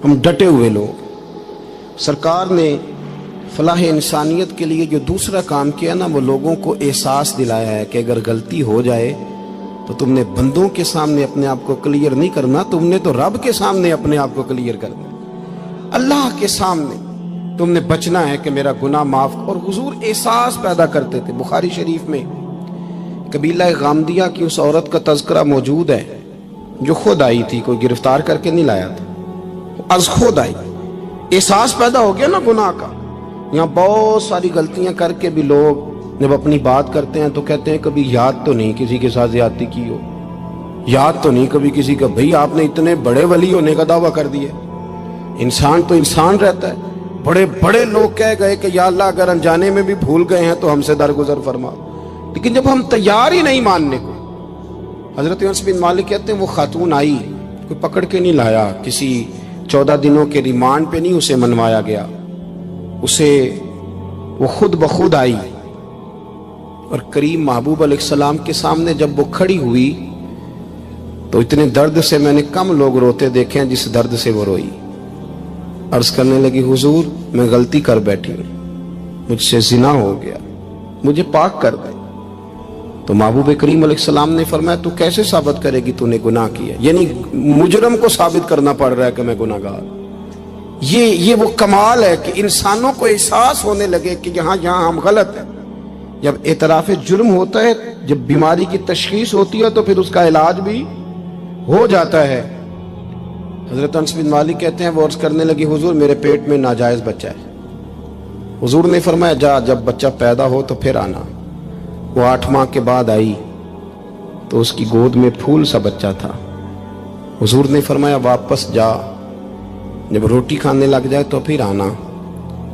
ہم ڈٹے ہوئے لوگ. سرکار نے فلاح انسانیت کے لیے جو دوسرا کام کیا نا، وہ لوگوں کو احساس دلایا ہے کہ اگر غلطی ہو جائے تو تم نے بندوں کے سامنے اپنے آپ کو کلیئر نہیں کرنا، تم نے تو رب کے سامنے اپنے آپ کو کلیئر کرنا، اللہ کے سامنے تم نے بچنا ہے کہ میرا گناہ معاف. اور حضور احساس پیدا کرتے تھے. بخاری شریف میں قبیلہ غامدیہ کی اس عورت کا تذکرہ موجود ہے جو خود آئی تھی، کوئی گرفتار کر کے نہیں لایا تھا، از خود آئی. احساس پیدا ہو گیا نا گناہ کا. یہاں بہت ساری غلطیاں کر کے بھی لوگ جب اپنی بات کرتے ہیں تو کہتے ہیں کبھی یاد تو نہیں کسی کے ساتھ زیادتی کی ہو، یاد تو نہیں کبھی کسی کا. بھئی آپ نے اتنے بڑے ولی ہونے کا دعویٰ کر دیا. انسان تو انسان رہتا ہے. بڑے بڑے لوگ کہہ گئے کہ یا اللہ اگر انجانے میں بھی بھول گئے ہیں تو ہم سے درگزر فرما. لیکن جب ہم تیار ہی نہیں ماننے کو. حضرت انس بن مالک کہتے ہیں وہ خاتون آئی، کوئی پکڑ کے نہیں لایا، کسی 14 دنوں کے ریمانڈ پہ نہیں اسے منوایا گیا، اسے وہ خود بخود آئی. اور کریم محبوب علیہ السلام کے سامنے جب وہ کھڑی ہوئی تو اتنے درد سے میں نے کم لوگ روتے دیکھے ہیں جس درد سے وہ روئی. عرض کرنے لگی حضور میں غلطی کر بیٹھی ہوں، مجھ سے زنا ہو گیا، مجھے پاک کر دے. تو محبوب کریم علیہ السلام نے فرمایا تو کیسے ثابت کرے گی تو نے گناہ کیا؟ یعنی مجرم کو ثابت کرنا پڑ رہا ہے کہ میں گناہ گار. یہ وہ کمال ہے کہ انسانوں کو احساس ہونے لگے کہ یہاں ہم غلط ہیں. جب اعتراف جرم ہوتا ہے، جب بیماری کی تشخیص ہوتی ہے تو پھر اس کا علاج بھی ہو جاتا ہے. حضرت انس بن مالک کہتے ہیں وہ عرض کرنے لگی حضور میرے پیٹ میں ناجائز بچہ ہے. حضور نے فرمایا جا جب بچہ پیدا ہو تو پھر آنا. وہ 8 ماہ کے بعد آئی تو اس کی گود میں پھول سا بچہ تھا. حضور نے فرمایا واپس جا، جب روٹی کھانے لگ جائے تو پھر آنا.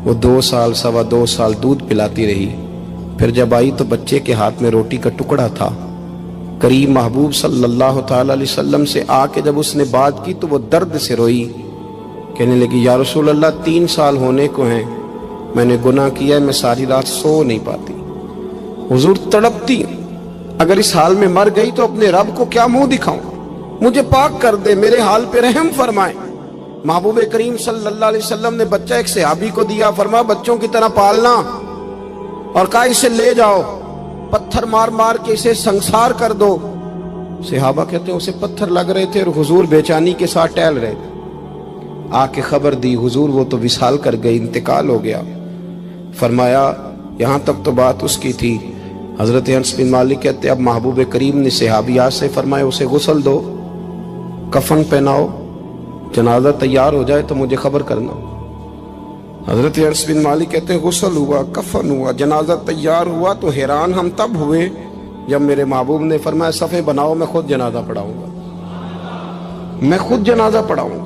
وہ 2 سال 2.25 سال دودھ پلاتی رہی. پھر جب آئی تو بچے کے ہاتھ میں روٹی کا ٹکڑا تھا. کریم محبوب صلی اللہ تعالی علیہ وسلم سے آ کے جب اس نے بات کی تو وہ درد سے روئی، کہنے لگی یا رسول اللہ 3 سال ہونے کو ہیں، میں نے گناہ کیا ہے، میں ساری رات سو نہیں پاتی. حضور تڑپتی اگر اس حال میں مر گئی تو اپنے رب کو کیا منہ دکھاؤں، مجھے پاک کر دے، میرے حال پہ رحم فرمائے. محبوب کریم صلی اللہ علیہ وسلم نے بچہ ایک صحابی کو دیا، فرمایا بچوں کی طرح پالنا، اور کہا اسے لے جاؤ، پتھر مار مار کے اسے سنسار کر دو. صحابہ کہتے ہیں اسے پتھر لگ رہے تھے اور حضور بے چینی کے ساتھ ٹہل رہے تھے. آ کے خبر دی حضور وہ تو وصال کر گئی، انتقال ہو گیا. فرمایا یہاں تک تو بات اس کی تھی. حضرت انس بن مالک کہتے اب محبوب کریم نے صحابیات سے فرمایا اسے غسل دو، کفن پہناؤ، جنازہ تیار ہو جائے تو مجھے خبر کرنا. حضرت انس بن مالک کہتے ہیں غسل ہوا، کفن ہوا، جنازہ تیار ہوا تو حیران ہم تب ہوئے جب میرے محبوب نے فرمایا صفے بناؤ، میں خود جنازہ پڑھاؤں گا، میں خود جنازہ پڑھاؤں گا.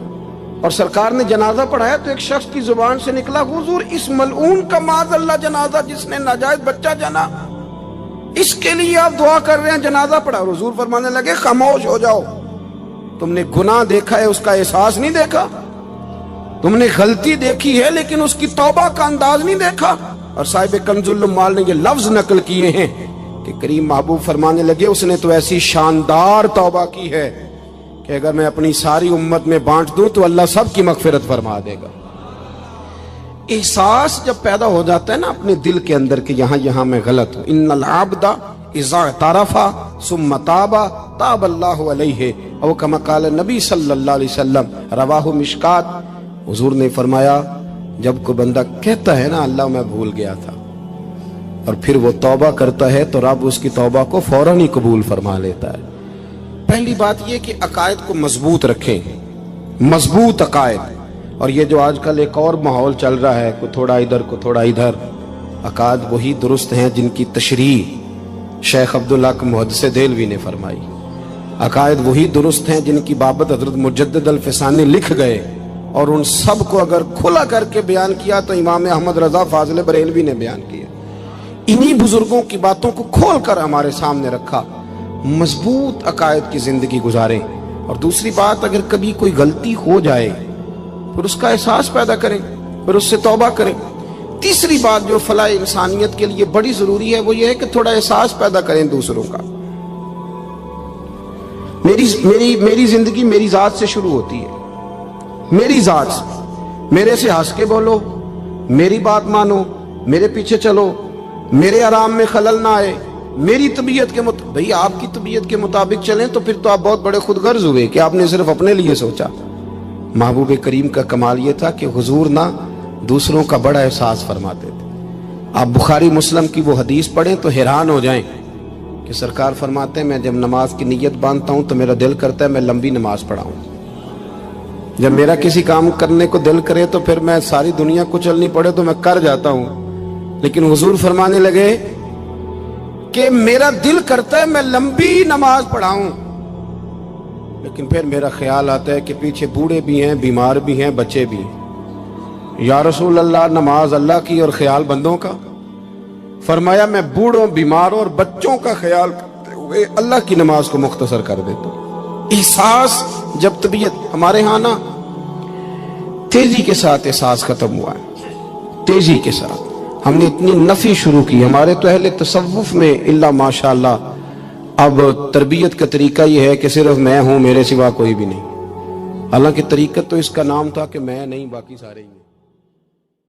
اور سرکار نے جنازہ پڑھایا تو ایک شخص کی زبان سے نکلا حضور اس ملعون کا معاذ اللہ جنازہ جس نے ناجائز بچہ جنا، اس کے لیے آپ دعا کر رہے ہیں، جنازہ پڑھا. اور حضور فرمانے لگے خاموش ہو جاؤ، تم نے گناہ دیکھا ہے اس کا احساس نہیں دیکھا، تم نے غلطی دیکھی ہے لیکن اس کی توبہ کا انداز نہیں دیکھا. اور صاحب کنز العمال نے یہ لفظ نقل کیے ہیں کہ کریم محبوب فرمانے لگے اس نے تو ایسی شاندار توبہ کی ہے کہ اگر میں اپنی ساری امت میں بانٹ دوں تو اللہ سب کی مغفرت فرما دے گا. احساس جب پیدا ہو جاتا ہے نا اپنے دل کے اندر کہ یہاں میں غلط ہوں. ان العبد اذا اعترف ثم تاب تاب اللہ علیہ او کما قال نبی صلی اللہ علیہ وسلم، رواہ مشکات. حضور نے فرمایا جب کوئی بندہ کہتا ہے نا اللہ میں بھول گیا تھا اور پھر وہ توبہ کرتا ہے تو رب اس کی توبہ کو فوراً ہی قبول فرما لیتا ہے. پہلی بات یہ کہ عقائد کو مضبوط رکھیں، مضبوط عقائد. اور یہ جو آج کل ایک اور ماحول چل رہا ہے، کوئی تھوڑا ادھر کوئی تھوڑا ادھر، عقائد وہی درست ہیں جن کی تشریح شیخ عبداللہ محدث دہلوی نے فرمائی. عقائد وہی درست ہیں جن کی بابت حضرت مجدد الفسانی لکھ گئے، اور ان سب کو اگر کھلا کر کے بیان کیا تو امام احمد رضا فاضل بریلوی نے بیان کیا. انہی بزرگوں کی باتوں کو کھول کر ہمارے سامنے رکھا. مضبوط عقائد کی زندگی گزاریں. اور دوسری بات اگر کبھی کوئی غلطی ہو جائے پھر اس کا احساس پیدا کریں، پھر اس سے توبہ کریں. تیسری بات جو فلاح انسانیت کے لیے بڑی ضروری ہے وہ یہ ہے کہ تھوڑا احساس پیدا کریں دوسروں کا. میری زندگی میری ذات سے شروع ہوتی ہے. میری ذات سے، میرے سے ہنس کے بولو، میری بات مانو، میرے پیچھے چلو، میرے آرام میں خلل نہ آئے، میری طبیعت کے بھئی آپ کی طبیعت کے مطابق چلیں تو پھر تو آپ بہت بڑے خود غرض ہوئے کہ آپ نے صرف اپنے لیے سوچا۔ محبوب کریم کا کمال یہ تھا کہ حضور نہ دوسروں کا بڑا احساس فرماتے تھے۔ آپ بخاری مسلم کی وہ حدیث پڑھیں تو حیران ہو جائیں کہ سرکار فرماتے ہیں میں جب نماز کی نیت باندھتا ہوں تو میرا دل کرتا ہے میں لمبی نماز پڑھاؤں، جب میرا کسی کام کرنے کو دل کرے تو پھر میں ساری دنیا کچلنی پڑے تو میں کر جاتا ہوں، لیکن حضور فرمانے لگے کہ میرا دل کرتا ہے میں لمبی نماز پڑھاؤں، لیکن پھر میرا خیال آتا ہے کہ پیچھے بوڑھے بھی ہیں، بیمار بھی ہیں، بچے بھی ہیں۔ یا رسول اللہ، نماز اللہ کی اور خیال بندوں کا؟ فرمایا میں بوڑھوں، بیماروں اور بچوں کا خیال کرتے ہوئے اللہ کی نماز کو مختصر کر دیتا ہوں۔ احساس جب طبیعت ہمارے ہاں نا تیزی کے ساتھ احساس ختم ہوا ہے، تیزی کے ساتھ ہم نے اتنی نفی شروع کی ہمارے تو اہل تصوف میں، اللہ ماشاءاللہ اب تربیت کا طریقہ یہ ہے کہ صرف میں ہوں، میرے سوا کوئی بھی نہیں، حالانکہ طریقت تو اس کا نام تھا کہ میں نہیں باقی سارے ہی ہیں۔